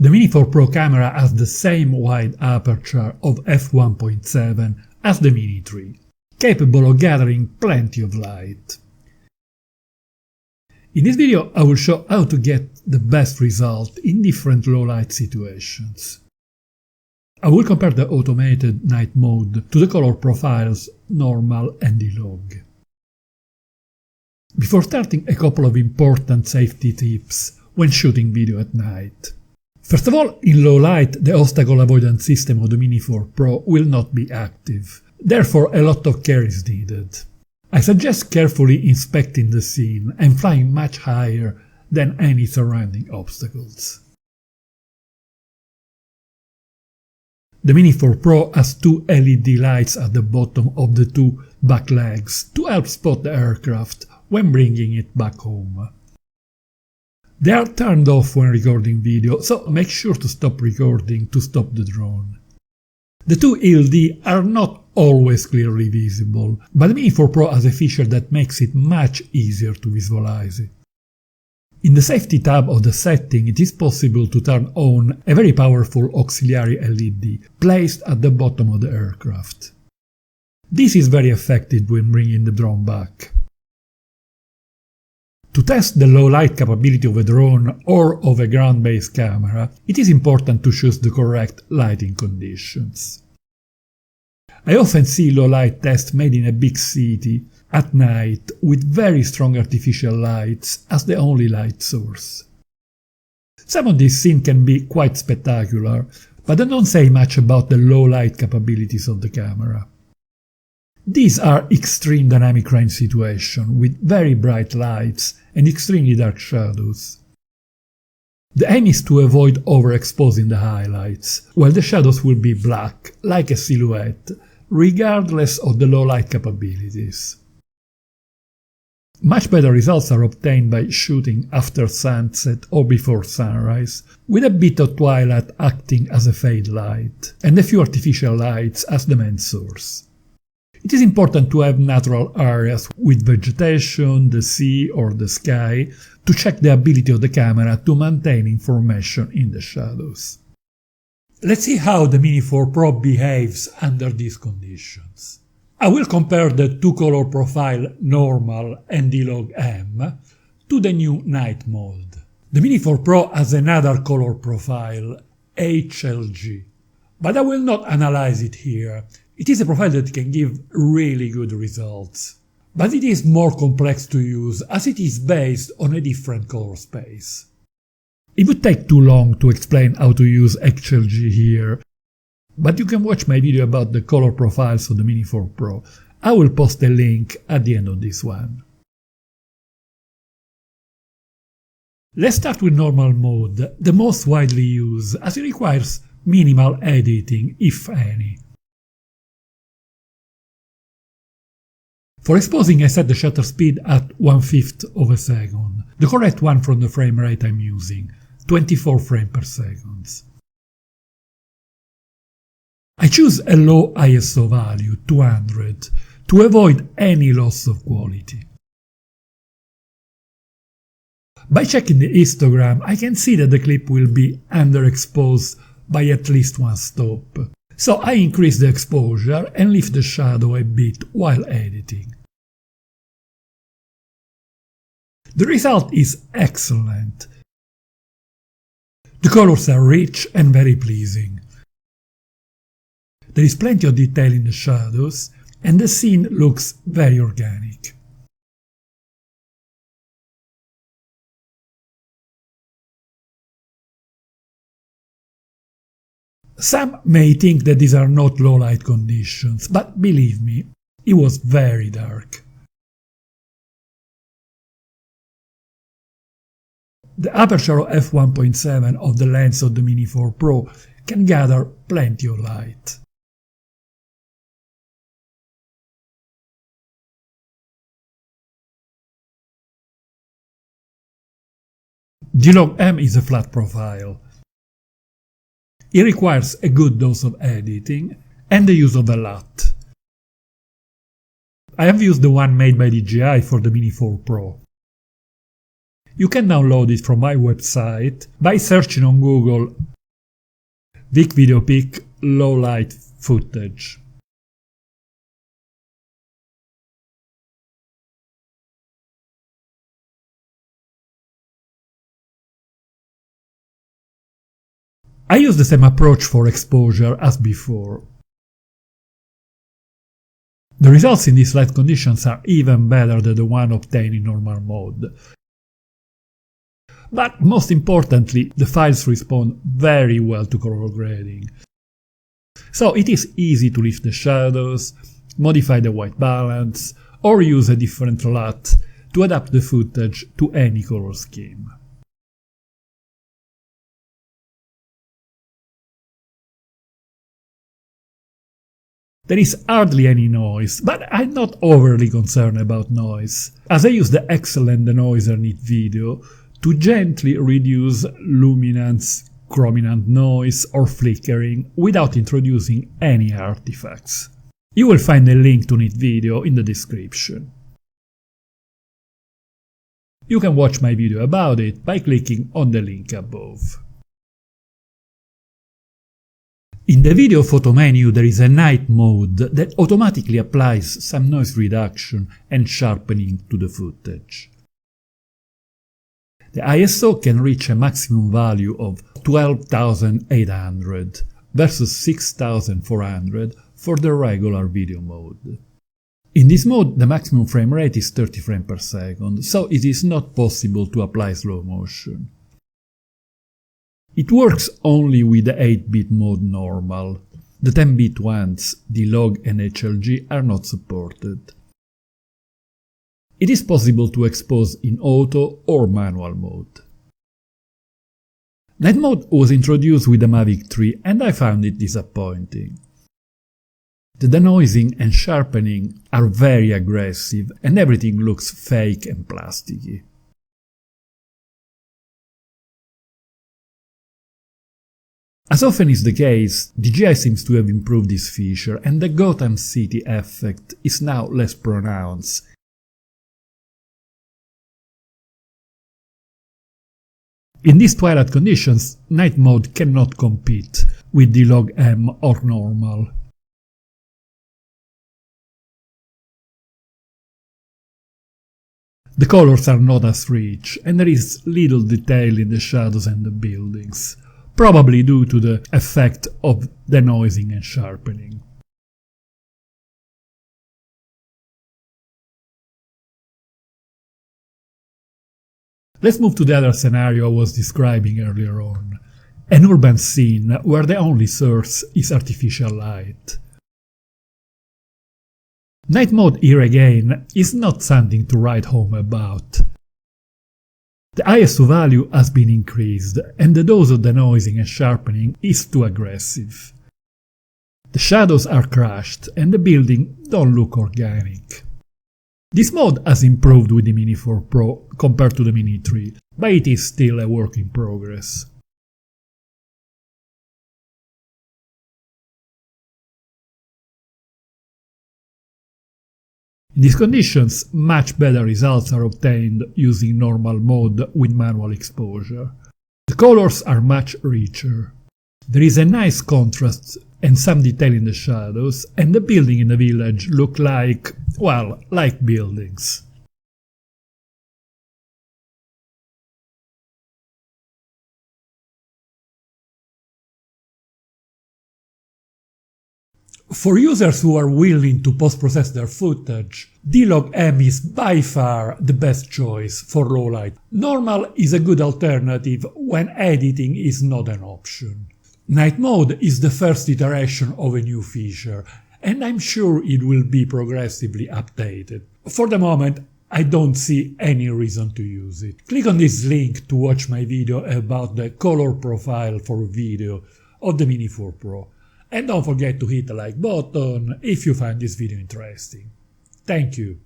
The Mini 4 Pro camera has the same wide aperture of f1.7 as the Mini 3, capable of gathering plenty of light. In this video I will show how to get the best result in different low light situations. I will compare the automated night mode to the color profiles normal and D-Log. Before starting, a couple of important safety tips when shooting video at night. First of all, in low light the obstacle avoidance system of the Mini 4 Pro will not be active, therefore a lot of care is needed. I suggest carefully inspecting the scene and flying much higher than any surrounding obstacles. The Mini 4 Pro has two LED lights at the bottom of the two back legs to help spot the aircraft when bringing it back home. They are turned off when recording video, so make sure to stop recording to stop the drone. The two LED are not always clearly visible, but the Mini 4 Pro has a feature that makes it much easier to visualize it. In the Safety tab of the setting, it is possible to turn on a very powerful auxiliary LED placed at the bottom of the aircraft. This is very effective when bringing the drone back. To test the low light capability of a drone or of a ground-based camera, it is important to choose the correct lighting conditions. I often see low light tests made in a big city, at night, with very strong artificial lights as the only light source. Some of these scenes can be quite spectacular, but they don't say much about the low light capabilities of the camera. These are extreme dynamic range situations with very bright lights and extremely dark shadows. The aim is to avoid overexposing the highlights, while the shadows will be black, like a silhouette, regardless of the low light capabilities. Much better results are obtained by shooting after sunset or before sunrise, with a bit of twilight acting as a fade light, and a few artificial lights as the main source. It is important to have natural areas with vegetation, the sea or the sky, to check the ability of the camera to maintain information in the shadows. Let's see how the Mini 4 Pro behaves under these conditions. I will compare the two color profile normal and D-Log M to the new night mode. The Mini 4 Pro has another color profile, HLG, but I will not analyze it here. It is a profile that can give really good results, but it is more complex to use as it is based on a different color space. It would take too long to explain how to use HLG here, but you can watch my video about the color profiles of the Mini 4 Pro. I will post a link at the end of this one. Let's start with normal mode, the most widely used, as it requires minimal editing, if any. For exposing I set the shutter speed at 1/5 of a second, the correct one from the frame rate I'm using, 24 frames per second. I choose a low ISO value, 200, to avoid any loss of quality. By checking the histogram, I can see that the clip will be underexposed by at least one stop, so I increase the exposure and lift the shadow a bit while editing. The result is excellent. The colors are rich and very pleasing. There is plenty of detail in the shadows, and the scene looks very organic. Some may think that these are not low light conditions, but believe me, it was very dark. The aperture of f1.7 of the lens of the Mini 4 Pro can gather plenty of light. D-Log M is a flat profile. It requires a good dose of editing and the use of a LUT. I have used the one made by DJI for the Mini 4 Pro. You can download it from my website by searching on Google Weak video pic, low light footage. I use the same approach for exposure as before. The results in these light conditions are even better than the one obtained in normal mode. But most importantly, the files respond very well to color grading. So it is easy to lift the shadows, modify the white balance, or use a different LUT to adapt the footage to any color scheme. There is hardly any noise, but I'm not overly concerned about noise, as I use the excellent denoiser Neat Video to gently reduce luminance, chrominant noise or flickering without introducing any artifacts. You will find a link to Neat Video in the description. You can watch my video about it by clicking on the link above. In the video photo menu there is a night mode that automatically applies some noise reduction and sharpening to the footage. The ISO can reach a maximum value of 12,800 versus 6,400 for the regular video mode. In this mode the maximum frame rate is 30 frames per second, so it is not possible to apply slow motion. It works only with the 8-bit mode normal. The 10-bit ones, D-Log and HLG, are not supported. It is possible to expose in auto or manual mode. Night mode was introduced with the Mavic 3 and I found it disappointing. The denoising and sharpening are very aggressive and everything looks fake and plasticky. As often is the case, DJI seems to have improved this feature and the Gotham City effect is now less pronounced. In these twilight conditions, night mode cannot compete with D-Log M or normal. The colors are not as rich and there is little detail in the shadows and the buildings, probably due to the effect of denoising and sharpening. Let's move to the other scenario I was describing earlier on, an urban scene where the only source is artificial light. Night mode here again is not something to write home about. The ISO value has been increased and the dose of denoising and sharpening is too aggressive. The shadows are crushed and the building don't look organic. This mode has improved with the Mini 4 Pro compared to the Mini 3, but it is still a work in progress. In these conditions, much better results are obtained using normal mode with manual exposure. The colors are much richer. There is a nice contrast and some detail in the shadows, and the buildings in the village look like, well, like buildings. For users who are willing to post-process their footage, D-Log M is by far the best choice for low light. Normal is a good alternative when editing is not an option. Night mode is the first iteration of a new feature, and I'm sure it will be progressively updated. For the moment, I don't see any reason to use it. Click on this link to watch my video about the color profile for video of the Mini 4 Pro. And don't forget to hit the like button if you find this video interesting. Thank you.